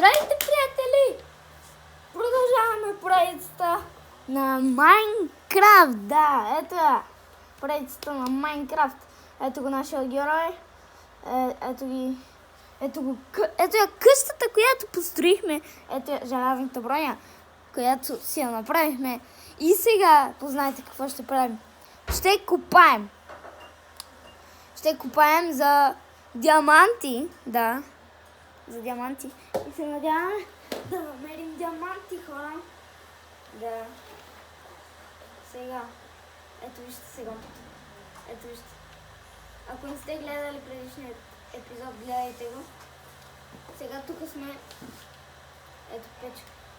Здравейте, приятели! Продължаваме поредицата на Майнкрафт. Да, ето я. Поредицата на Майнкрафт. Ето го нашия герой. Ето я къщата, която построихме. Ето я желязната броня, която си я направихме. И сега познайте какво ще правим. Ще копаем. Ще копаем за диаманти. Да. За диаманти. И се надяваме да намерим диаманти, хора. Да. Сега. Ето вижте сега. Ето вижте. Ако не сте гледали предишния епизод, гледайте го. Сега тук сме. Ето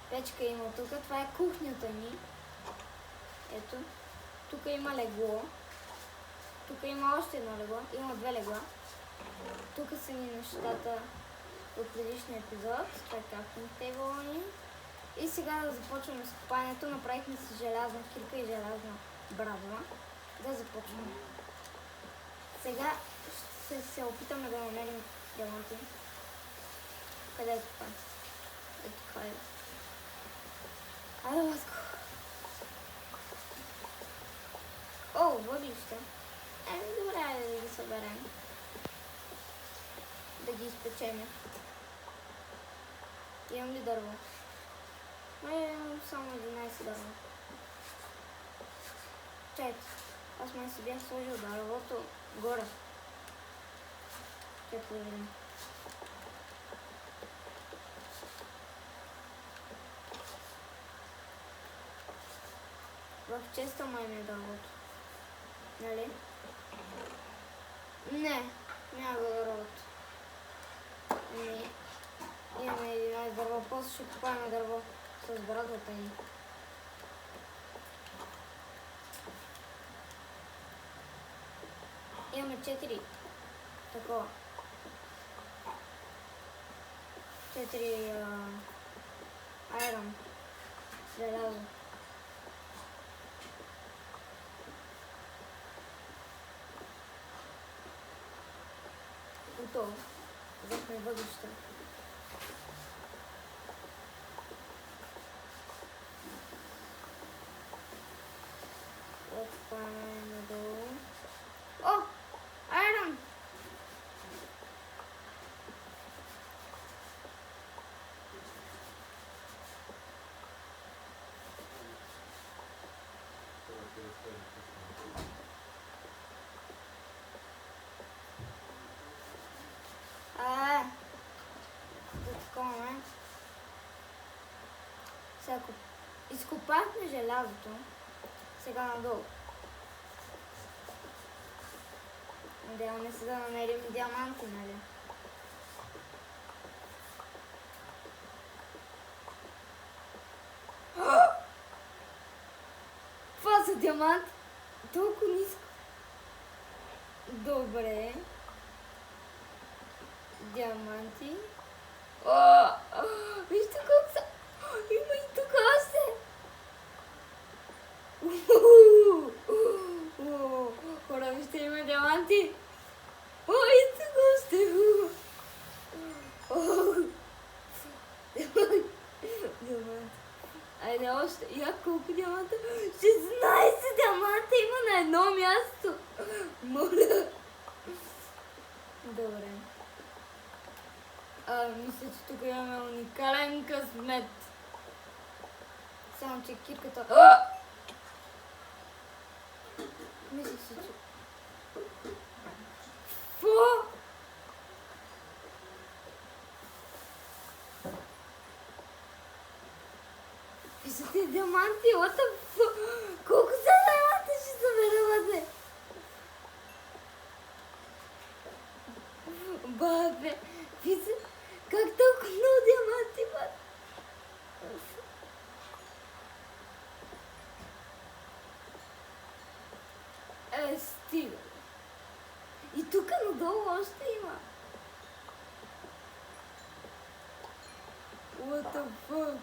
печка има тук. Това е кухнята ни. Ето. Тук има легло. Тук има още едно легло. Има две легла. Тук са ни нещата от предишния епизод. Това е крафтинг тейбъла ни. И сега да започваме с копаенето. Направихме си желязна кирка и желязна брадва. Да започваме. Сега ще се опитаме да намерим диаманти. Къде е това? Ето това е. Айде, ласко. О, въглища. Добре, да ги съберем. Да ги изпечеме. Имам ли дърво? Имам само 11 дърво. Чайте, аз май си бях сложил дървото горе. Чайте да видим. В честа май ми е дървото. Нали? Не, няма го дървото. Не. Имаме 11 дърво, после ще купаваме дърво с брадвата ни. Имаме 4 такова. 4 айрон. Желязо. Готово. Взехме въглища. Отпадаме надолу. О! Айрон! Сега изкопахме желязото. Сега надолу. Надяваме се да намерим диаманти, нали? Това са диамант. Толкова ниско. Добре. Диаманти. Вижте колко са. Има и тук още. Хора, вижте, има диаманти. И тук още. Диаманти. Айде още. Я колко диаманта? 16 диаманта има на едно място. Моля. Добре. Мисля, че тук имаме уникален късмет. Само, че кирката... Мисля си, че... Фу! Виждате диаманти, what the fuck? Колко са диаманти ще съберем, бабе? Вижте, как толкова много диаманти, бабе? Стига. И тук надолу още има. What the fuck?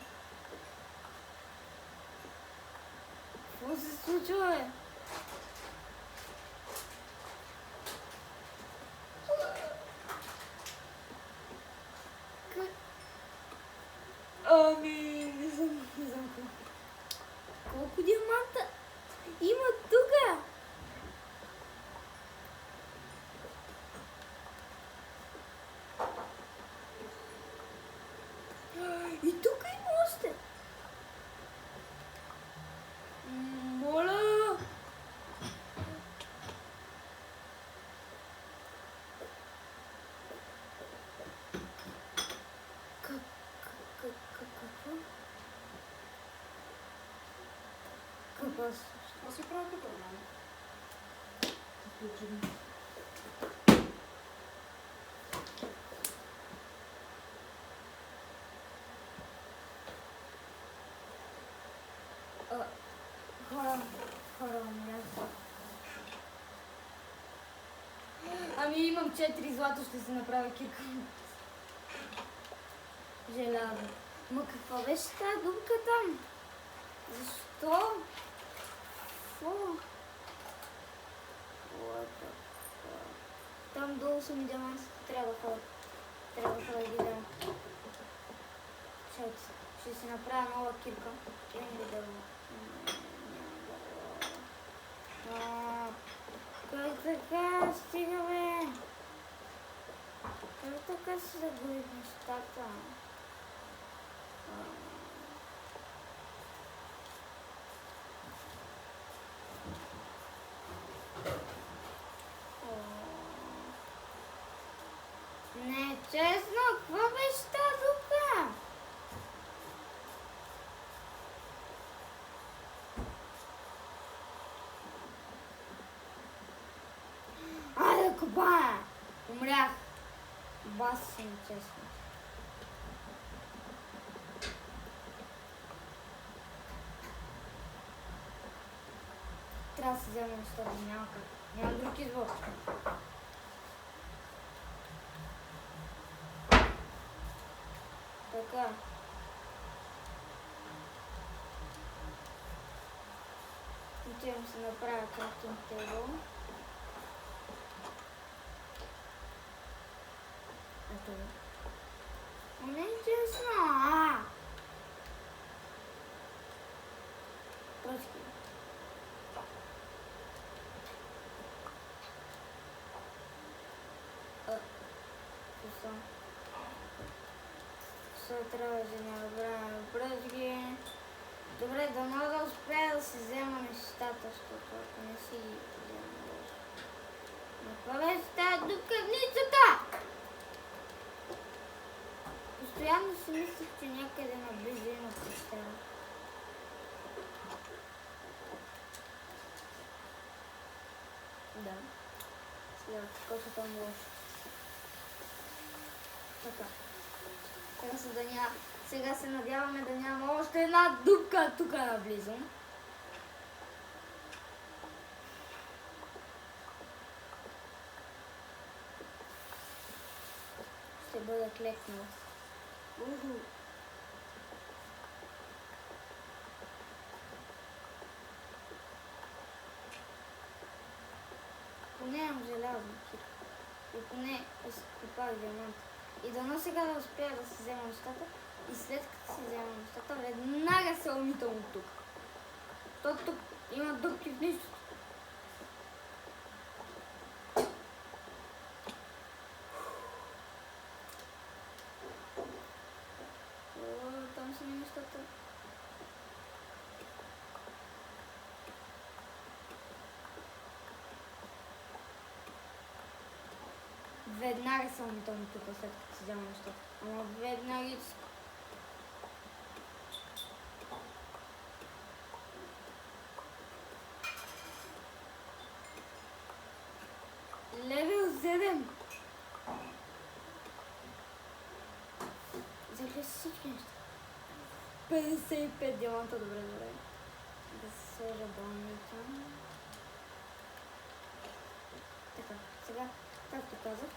Какво се случва, бе? Ами, не знам колко диаманта има тук. И тук има още. Моля. Какво? Какво се прави тук, мама? Включим. Хора, място. Ами имам 4 злато, ще си направя кирка. Желязо. Ма какво беше тази дупка там? Защо? Фу. Там долу са ми диамантите, трябва да ги дам. Ще си направя нова кирка. Имам ли дърво? Как така? Стига, бе! Как така се загубих нещата? Не, честно, какво беше тази дупка? Айде, копая! Умрях. Бас си, честно. Трябва да се взема нещата, няма как. Няма друг избор. Така. Отивам се направя крафтинг тейбъл. Ето го. Не е интересно. Пръчки. Все трябва да не направим пръчки. Добре, дано да успея да си взема нещата, защото ако не си ги взема лошо. Но това беше тази дупка в ницата! Постоянно си мислих, че някъде наблизо има пещера. Да. Сега, колко там лошо. Така. Сега се надяваме да няма още една дупка тук наблизо. Ще бъда клекнал. Поне имам желязно. И поне изкопах диамант. И дано сега да успея да си взема нещата. И след като си взема нещата, веднага се умитам от тук. То тук има дупки в нищото. Там са ми нещата. Веднага се умитам тук, след като си взема нещата. Ама веднага... Левел 7! Взех ли си всички неща? 55 диаманта, добре. Да се сложа болница. Така, сега, както казах,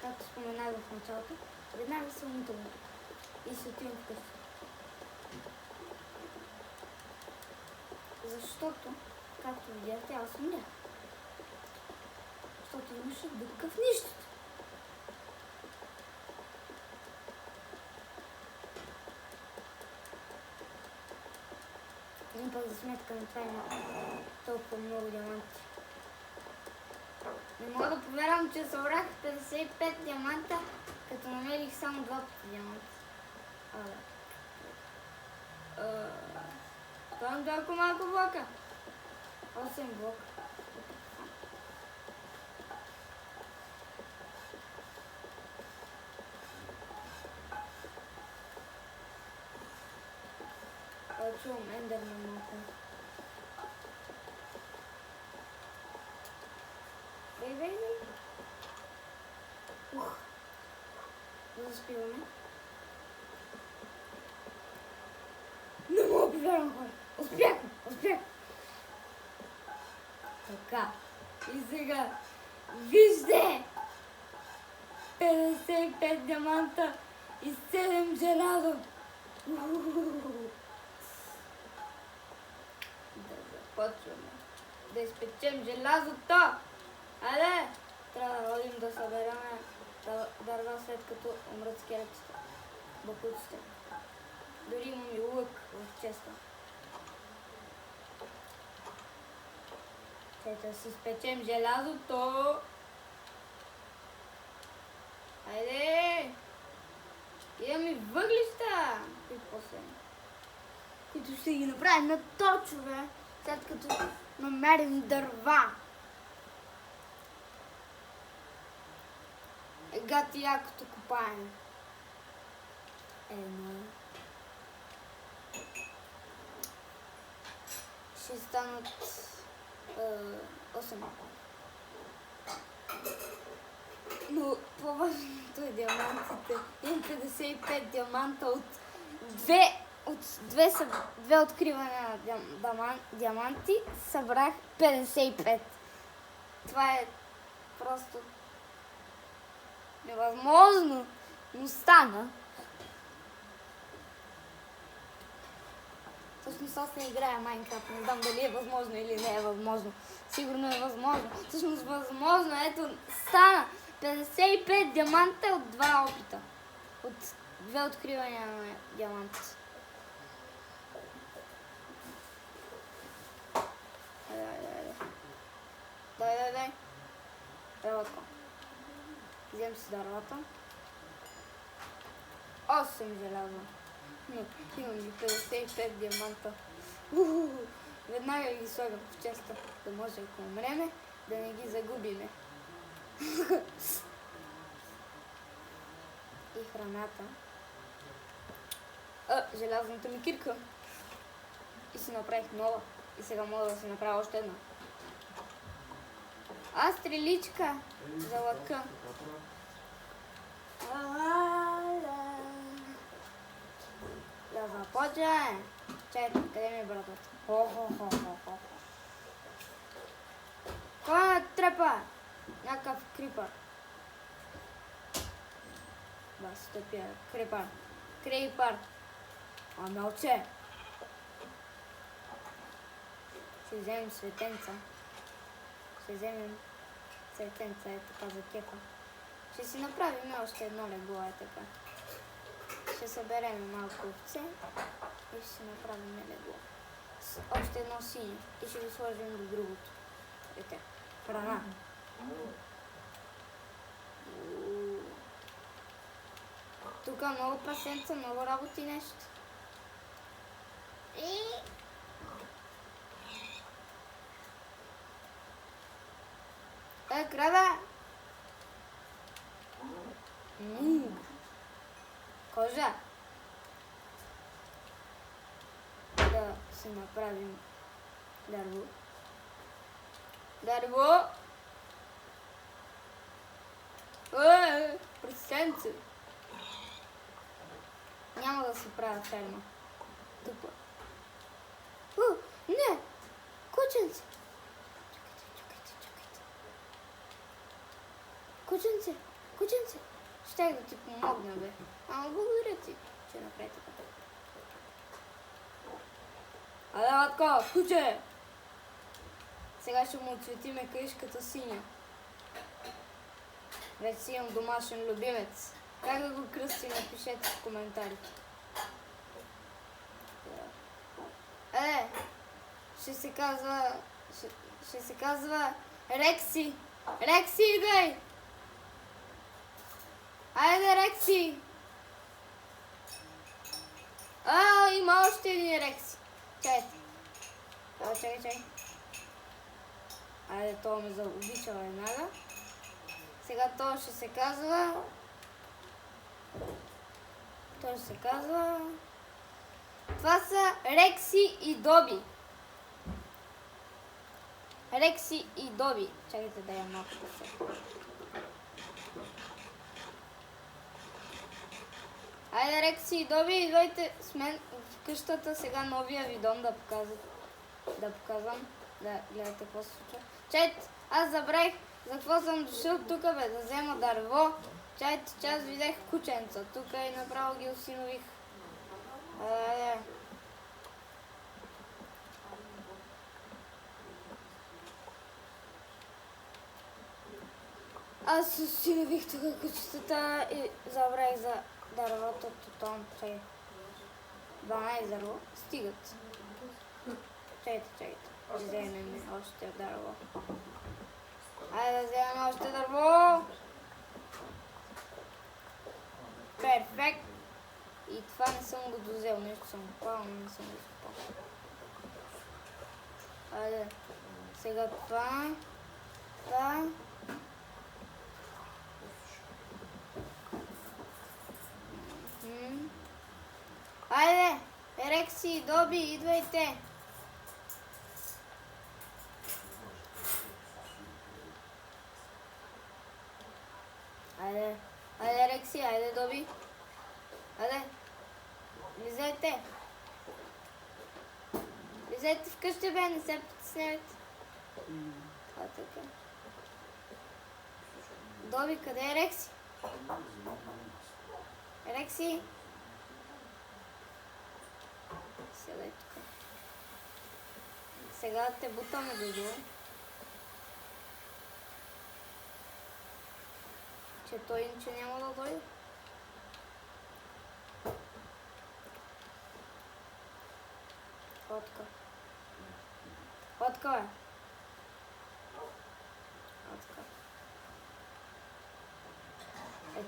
както споменах в началото, веднага се умитам тук и се отивам вкъщи. Защото, както видяхте, аз умрях. Защото имаше дупка в нищото. Така. пък за сметка на това има толкова много диаманти. Не мога да повярвам, че събрах 55 диаманта, като намерих само 2 пъти диаманти. Това е толкова малко блока. 8 блока. Чувам ендермен малко. Бей. Заспиваме. Не мога да повярвам, хора. Успях. Така. И сега. Вижте! 55 диаманта и 7 желязо. Да започваме. Да изпечем желязото. Айде! Трябва да ходим да събераме дърва след като умрат скелетите. Бакуците. Дори имам и лък в честа. Чайте да си изпечем желязото. Айде! Имам и въглища! Които ще ги направим на торчове, след като намерим дърва. Гати якото копаем. Ще станат 8. Но по-важното е диамантите. Имам 55 диаманта от две откривания на диаманти. Събрах 55. Това е просто невъзможно, но стана. Всъщност аз не играя Майнкрафт, не знам дали е възможно или не е възможно. Сигурно е възможно. Всъщност възможно, ето, стана 55 диаманта от 2 опита. От 2 откривания на диаманти. Дай. Дървата. Взем си дървата. 8 желяза. Имам ги 55 диаманта. Веднага ги слагам в честа, да може ако умреме, да не ги загубиме. И храната. Желязната ми кирка. И си направих нова. И сега мога да си направя още една. Стреличка за лъка. Да започваме. Чай, къде ми е братът? Хо. Кой ме трепа? Някакъв крипър. Бас, тъпия крипър. Мълче. Ще вземем светенца. Е така за кефа. Ще си направим още едно легло, е така. Ще съберем малко овце и ще си направим легло. Още едно синьо и ще го сложим до другото. Ете, храна. Тук много пасенца, много работи нещо. Крава! Кожа! Да си направим дърво. Пресенце! Няма да си правя ферма. Тупо. Не! Кученце! Кученце! Щях да ти помогна, бе. Ама благодаря ти, че направи така. Матко, куче! Сега ще му отцветиме къишката синя. Вече си имам домашен любимец. Как да го кръсти, напишете в коментарите. ще се казва... Ще се казва Рекси. Рекси, идвай! Айде, Рекси! Има още един Рекси. Чайте. Чакай. Айде, това ме заобича веднага. Сега това ще се казва... Това са Рекси и Доби. Рекси и Доби. Чакайте да я малко по-сега. Айде, Рекси и Доби, идвайте с мен в къщата. Сега новия видон да показвам. Да гледате какво се случва. Чайте, аз забравих за какво съм дошъл тук, бе, да взема дърво. Чайте, че аз видях кученца тук и направо ги осинових. Аз осинових тук кучетата и забравих за дървото тотално. 12 дърво. Стигат. Чайте. Да вземем още дърво. Айде да вземем още дърво. Перфект. И това не съм го дозел. Нещо съм попал, но не съм го изкопал. Айде. Сега това. Айде, Рекси и Доби, идвайте! Айде, Рекси, айде, Доби! Айде, влизайте! Влизайте вкъщи, бе, не се притеснявайте. Това така. Доби, къде е Рекси? Рекси! Седай тук. Сега те бутаме долу. Че той иначе няма да дойде. Фотка, бе. Фотка.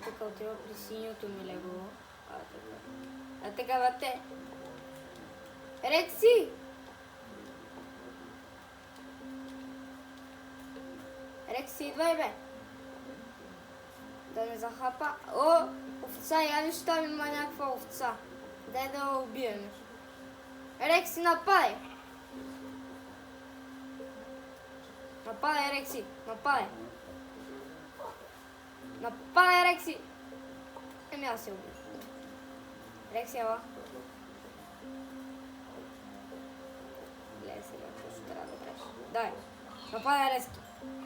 Тук отива при синьото ми легло. Така, бате. Рекси! Рекси, идвай, бе! Да не захапа. Овца, я виж, там има някаква овца. Дай да я убием. Рекси, нападай! Нападай, Рекси! Нападай, Рекси! Аз се убия. Рекси, ела. Гледай сега, какво ще трябва да правиш. Дай, нападай,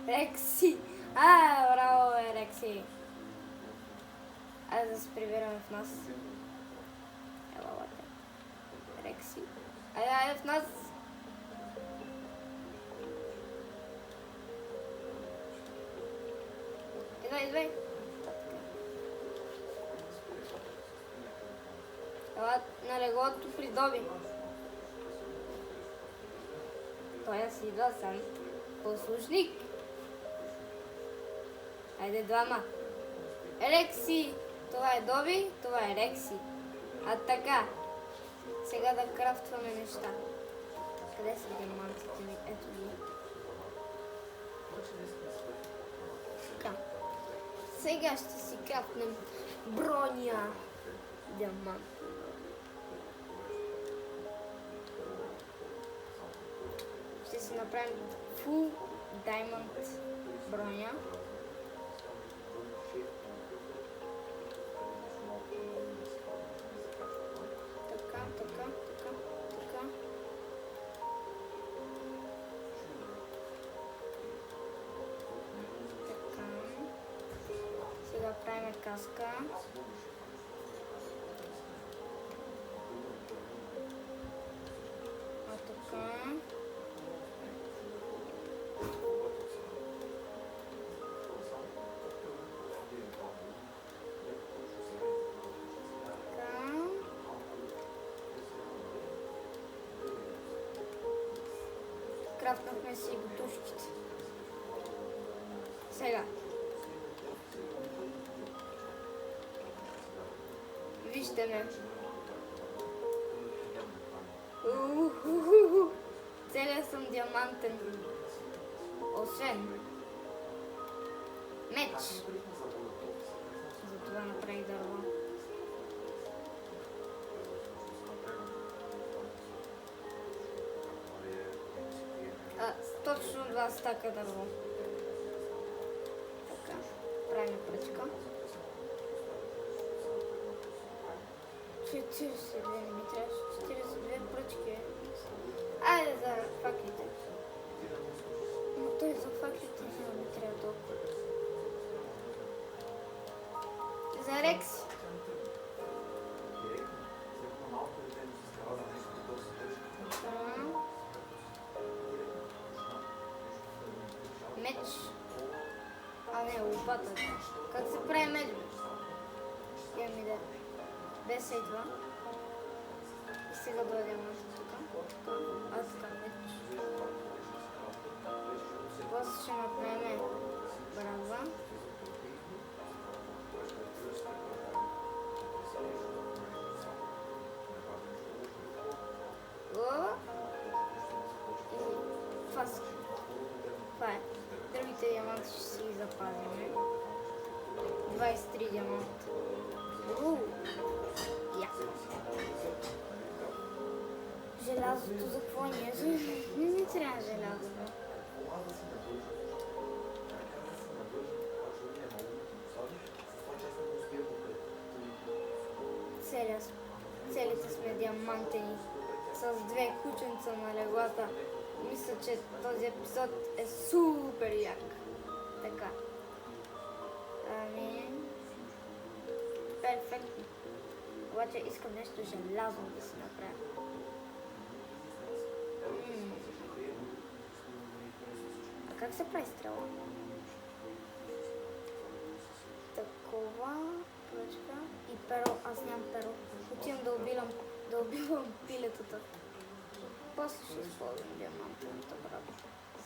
Рекси! Браво, бе, Рекси! Айде да се прибираме в нас. Ела, лате. Рекси. Айде в нас! Идвай! Ела на леглото при Доби. Той си идва сам. Послушник. Айде двама. Рекси! Това е Доби, това е Рекси. Така. Сега да крафтваме неща. Къде са диамантите ми? Ето ги. Така. Сега ще си крафтнем броня. Диамант. Ще си направим Full Diamond броня. Така. Сега правим каска. Кафнахме си бутушките. Сега. Виждаме. Целият съм диамантен. Освен меч. Затова направих дърво. Точно 2 стака дърво. Така, правим пръчка. 42 не ми трябваше. 42 пръчки. Айде за факлите. Но той за факлите не ми трябва толкова. За Рекси. Меч. А не, лопата. Как се прави меч? Я ми да. Без и това. И сега дойдем още тук. Така меч. После ще напнеме брадва. И фаска. Това е. Другите диаманти ще си ги запазим. 23 диаманта. Я. Желязото за какво ни е? Не ми трябва желязо. Целите сме диамантени. С 2 кученца на леглата. Мисля, че този епизод е супер як. Така. Перфектно. Обаче искам нещо желязно да си направя. А как се прави стрела? Такова пръчка и перо. Аз нямам перо. Отивам да убивам пилетата. После ще използвам диамантовата брада.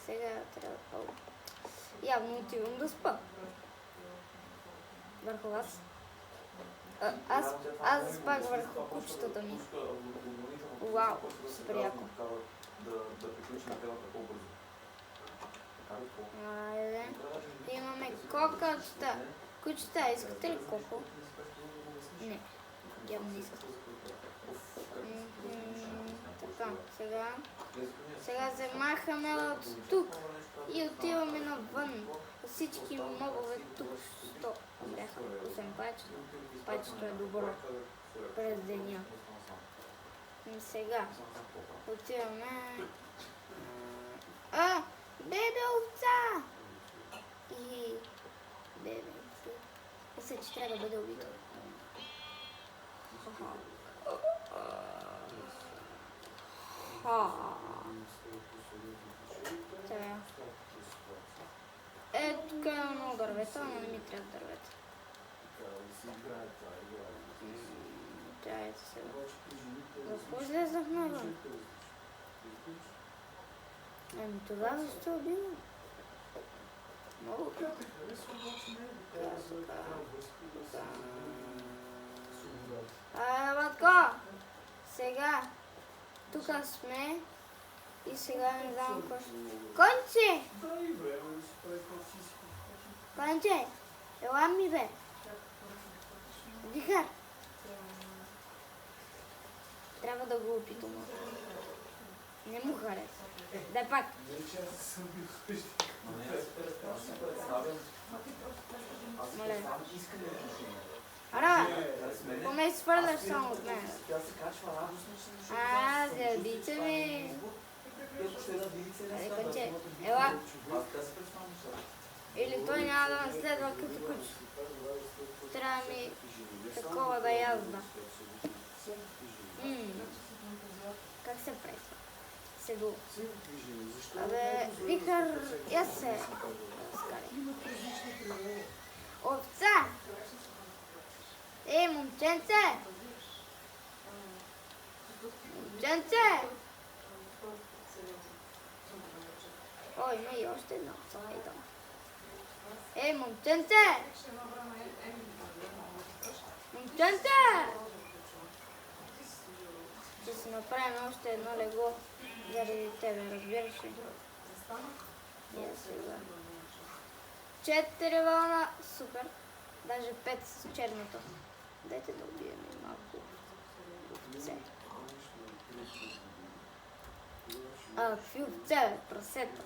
Сега трябва да... Явно отивам да спа. Върху вас. Аз заспах върху кучетата ми. Вау, супер яко. Айде. Имаме кокачета. Кучета, искате ли коко? Не, явно не искате. Така, сега замахаме от тук и отиваме навън. Всички мобове тук що бяха 8 пачета. Пачето е добро през деня. И сега отиваме... Бебе овца! И... Бебе овца. Мисля, че трябва да бъде убито. Тук е много дървета, но не ми трябва дървета. Чайте сега. Защо излезах навън? Това защо убивам? Много кръв. Батко! Сега. Тук сме. И сега не знам какво ще... Конче! Конче! Ела ми бе! Вихар! Трябва да го опитам. Не му хареса. Дай пак! Моля. Ара! Поне свърляш само от мен. Забийте ми! Конче, ела! Или той няма да ме следва като куче. Трябва ми такова да язда. Как се прави това? Седло. Абе, Вихар, я се скари. Овца! Момченце! Момченце! О, има и още една овца. Ей, момченце! Момченце! Ще си направим още едно легло заради тебе, разбираш ли? Сега. 4 вълна, супер. Даже 5 с черното. Дайте да убием и малко овце. Какви овце, бе? Прасета.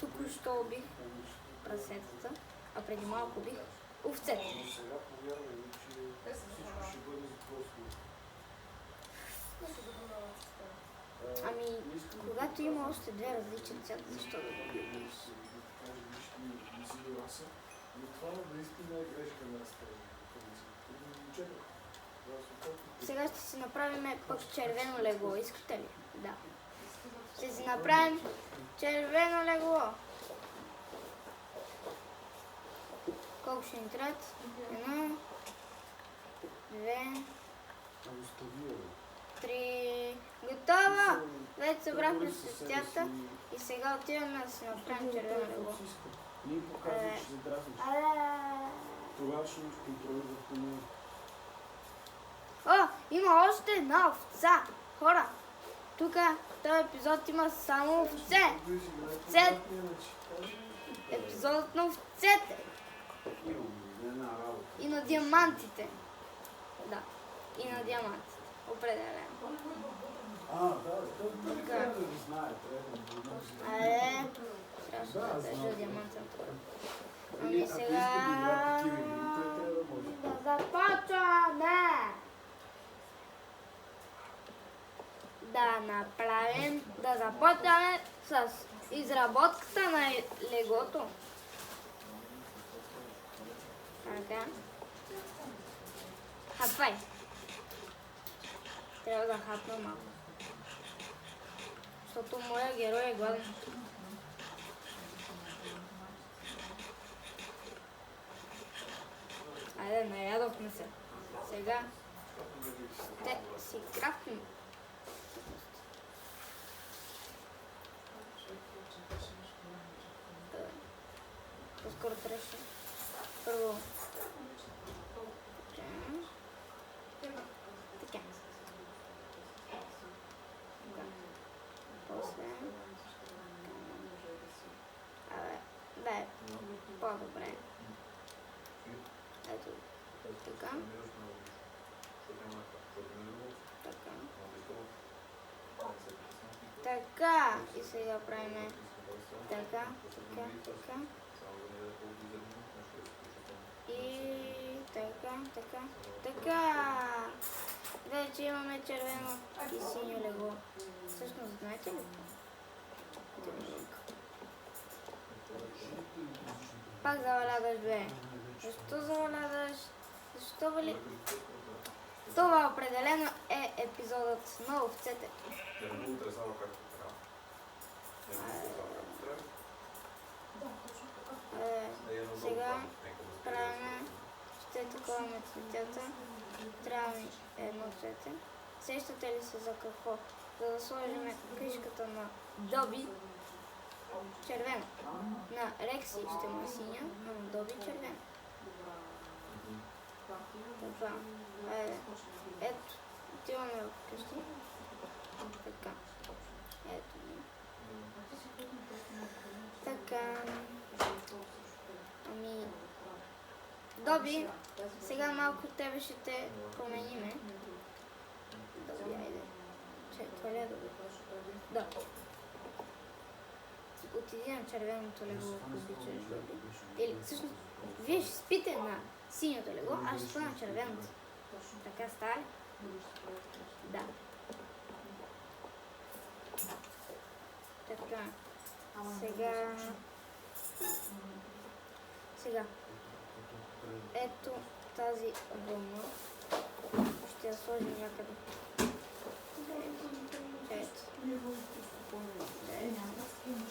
Току-що убих прасетата, а преди малко убих овцете. Ами, когато има още две различни цвят, защо да го убиш? Сега ще си направим пък червено легло. Искате ли? Да. Ще си направим червено легло. Колко ще ни трябват? 1, 2, 3. Готово! Вече събрахме цветята и сега отиваме да си направим червено легло. О, има още една овца! Хора, тук в този епизод има само овце. Епизодът на овцете. И на диамантите. Да, и на диамантите. Определено. Трябва да го знае. Трябваше да държа диамантен кораб. Ами сега... Да започваме! Да започваме с изработката на леглото. Така. Хапвай. Трябва да хапна малко. Защото моя герой е гладен. Айде, наядохме се. Сега ще си крафтим. По-скоро трябваше. Първо. Така. После. Бе, по-добре. Ето. Така. Така. И сега правим така. И така. Вече имаме червено и синьо легло. Всъщност, знаете ли? Пак завалядаш, бе. Защо завалядаш? Защо вали? Това определено е епизодът на овцете. Сега правим, ще таковаме цветята. Трябва ми едно цвете. Сещате ли се за какво? За да сложим кришката на Доби червено. На Рекси ще му е синя, а на Доби червено. Това. Ето, отиваме в къщи. Така. Ето ни. Така. Ами, Доби, сега малко тебе ще те промениме. Доби, айде. Това ли е Доби? Да. Отиди на червеното легло, ако обичаш, Доби. Или всъщност, вие ще спите на синьото легло, аз ще спа на червеното. Така става ли? Да. Така. Сега. Ето тази вълна. Ще я сложим някъде. Ето.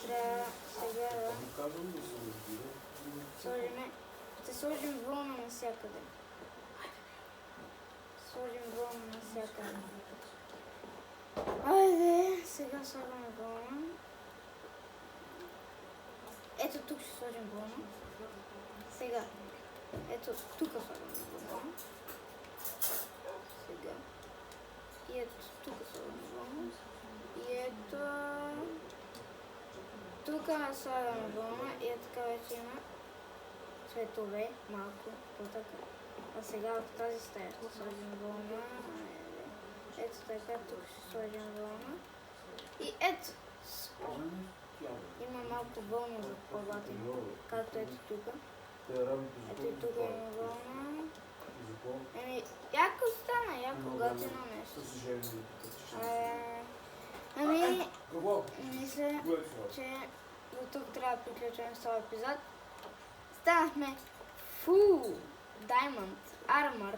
Трябва сега да сложим. Ще сложим вълна навсякъде. Айде, Сега слагаме вълна. Ето тук ще сложим вълна. Сега. Ето тук слагаме вълна. Сега. И ето тук слагаме вълна. И ето... Тук слагаме вълна и ето така вече има цветове, малко, по-така. А сега от тази стая ще сложим вълна. Ето така, тук ще сложим вълна. И ето! Има малко вълна за по-бати, както ето тук. Ето и тук има вълна. Яко стана, яко готино нещо. Мисля, че до тук трябва да приключим с този епизод. Станахме Full Diamond Armor.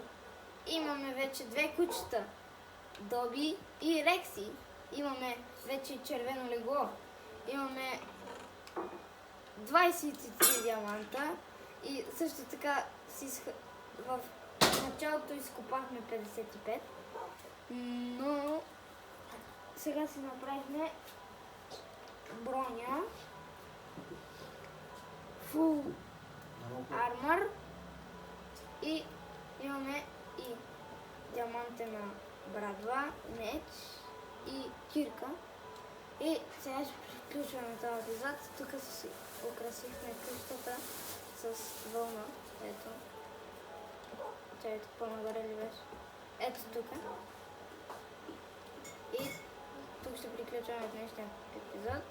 Имаме вече две кучета. Доби и Рекси. Имаме вече червено легло. Имаме 23 диаманта. И също така в началото изкопахме 55. Но сега си направихме броня. Full Armor. И имаме и диамантена брадва, меч и кирка. И сега ще приключваме този епизод. Тук си украсихме къщата с вълна. Ето. Чайте, по-нагоре ли беше? Ето тук. И тук ще приключваме днешния епизод.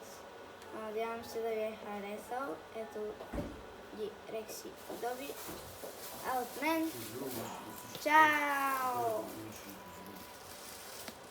Надявам се да ви е харесал. Ето ги Рекси и Доби. А от мен, чао!